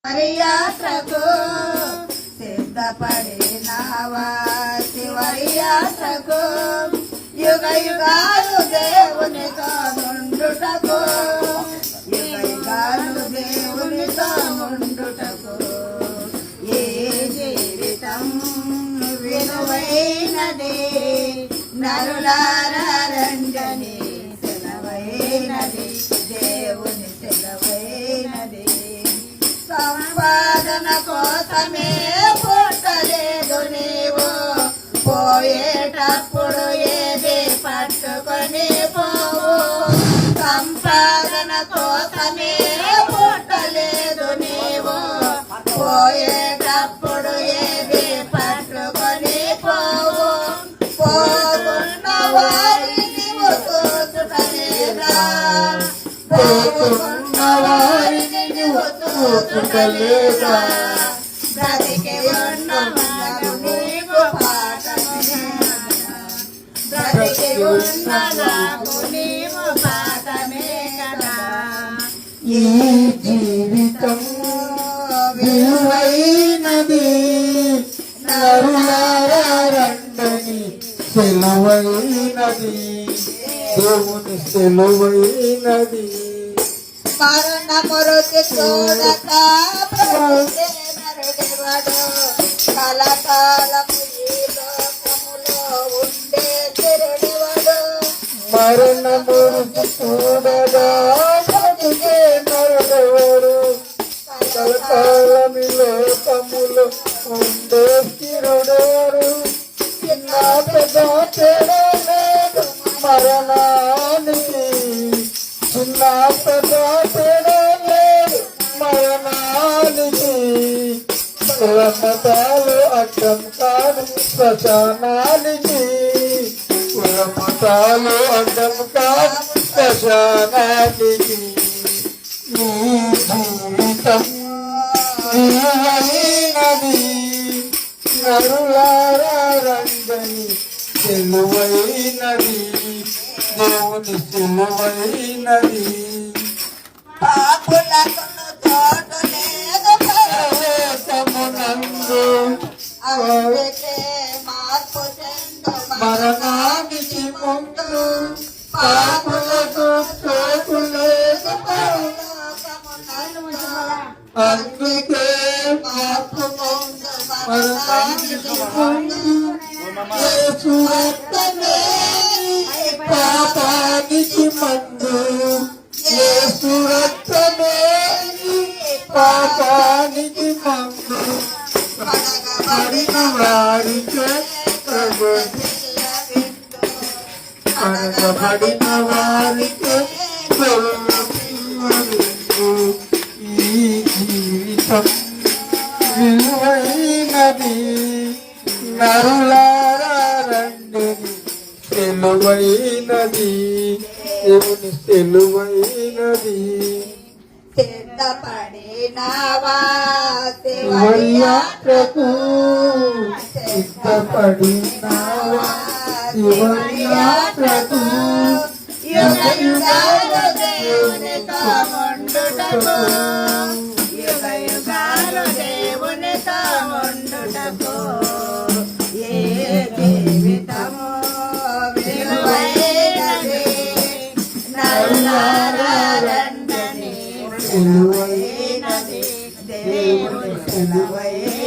యాత్రకు సిద్ధపడినావా శివరి యాత్రకు యుగ యుగాలు దేవునితో నుండుటకు యుగ యుగాలు దేవునితో నుండుటకు ఏ జీవితం విలువైనది నరులారా రండని సెలవైనది దేవుని సెలవైనది సంపాదన కోసమే పుట్టలేదు నీవు పోయేటప్పుడు ఏది పట్టుకొని పోవు సంపాదన కోసమే పుట్టలేదు నీవు పోయేటప్పుడు ఏది పట్టుకొని పోవు పోతున్న వారిని చూసుటలేదా పోతున్న వారిని చూసుటలేదా బ్రతికి ఉన్నవాడు నీకు పాఠమే బ్రతికి ఉన్నవాడు నీవు పాఠమే కదా ఈ జీవితం విలువైనది నరులారా రండని సెలవైనది దేవుని సెలవైనది మరణము రుచి చూడక నరుడెవడు కలకాలము ఈ లోకములో ఉండే తిరుడెవడు మరణము రుచి చూడగా బ్రతికే నరుడెవడు కలకాలమి లోకములో ఉండే తిరుడెవడు చిన్న పెద్ద తేడా లేదు మరణానికి చిన్న పెద్ద తేడా లేదు మరణానికి కులమతాలు అడ్డం కాదు శ్మశానానికి కులమతాలు అడ్డం కాదు శ్మశానానికి ఈ జీవితం విలువైనది నరులారా రంగని సెలవైనది దేవుని సెలవైనది పాపులకు తోడు లేదు పరలోకమునందు అందుకే మార్పు చెందు మరణానికి ముందు పాపులకు చోటు లేదు అందుకే మార్పు ముందు మరణానికి ముందు యేసు రక్తమే పాపానికి మందు యేసు రక్తమే పాపానికి మందు పడిన వారికే పడిన వారికే ఈ జీవితం విలువైనది నరులారా రండిని సెలవైనది దేవుని సెలవైనది సిద్ధపడినావా శివరి యాత్రకు సిద్ధపడినావా శివరి యాత్రకు యుగ యుగాలు దేవునితో ఉండుటకు యుగ యుగాలు దేవునితో ఉండుటకు ఏ జీవితము విలువైనది నరులారా రండని సెలవైనది దేవుని సెలవైనది